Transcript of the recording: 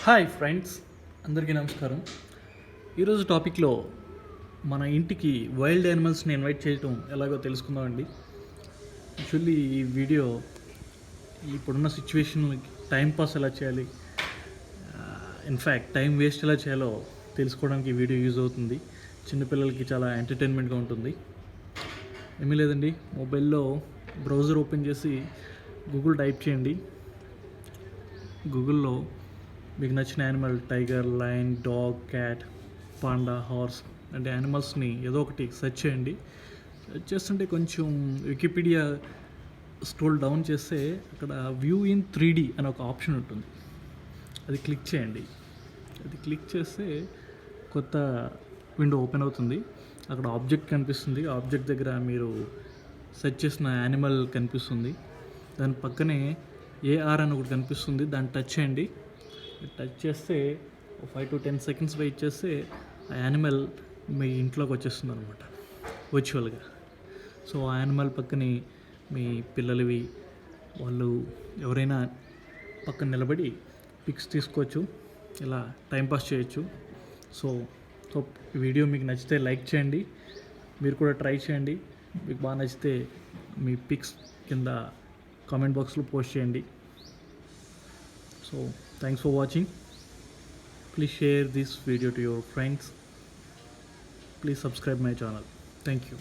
Hi friends, అందరికీ నమస్కారం. ఈరోజు టాపిక్లో మన ఇంటికి వైల్డ్ యానిమల్స్ని ఇన్వైట్ చేయటం ఎలాగో తెలుసుకుందామండి. యాక్చువల్లీ ఈ వీడియో ఇప్పుడున్న సిచ్యువేషన్కి టైంపాస్ ఎలా చేయాలి, ఇన్ఫ్యాక్ట్ టైం వేస్ట్ ఎలా చేయాలో తెలుసుకోవడానికి ఈ వీడియో యూజ్ అవుతుంది. చిన్నపిల్లలకి చాలా ఎంటర్టైన్మెంట్గా ఉంటుంది. ఏమీ లేదండి, మొబైల్లో బ్రౌజర్ ఓపెన్ చేసి గూగుల్ టైప్ చేయండి. గూగుల్లో మీకు నచ్చిన animal tiger, lion, dog, cat, panda, horse అంటే యానిమల్స్ని ఏదో ఒకటి సెర్చ్ చేయండి. సెర్చ్ చేస్తుంటే కొంచెం వికీపీడియా స్క్రోల్ డౌన్ చేస్తే అక్కడ వ్యూ ఇన్ 3D అని ఒక ఆప్షన్ ఉంటుంది. అది క్లిక్ చేయండి. అది క్లిక్ చేస్తే కొత్త విండో ఓపెన్ అవుతుంది. అక్కడ ఆబ్జెక్ట్ కనిపిస్తుంది. ఆబ్జెక్ట్ దగ్గర మీరు సెర్చ్ చేసిన యానిమల్ కనిపిస్తుంది. దాని పక్కనే ఏఆర్ అని ఒకటి కనిపిస్తుంది. దాన్ని టచ్ చేయండి. టచ్ చేస్తే 5 to 10 seconds వెయిట్ చేస్తే ఆ యానిమల్ మీ ఇంట్లోకి వచ్చేస్తుంది అనమాట, వర్చువల్గా. సో ఆ యానిమల్ పక్కని మీ పిల్లలవి వాళ్ళు ఎవరైనా పక్కన నిలబడి పిక్స్ తీసుకోవచ్చు, ఇలా టైంపాస్ చేయొచ్చు. సో సో ఈ వీడియో మీకు నచ్చితే లైక్ చేయండి, మీరు కూడా ట్రై చేయండి. మీకు బాగా నచ్చితే మీ పిక్స్ కింద కామెంట్ బాక్స్లో పోస్ట్ చేయండి. So thanks for watching. Please share this video to your friends. Please subscribe my channel. Thank you.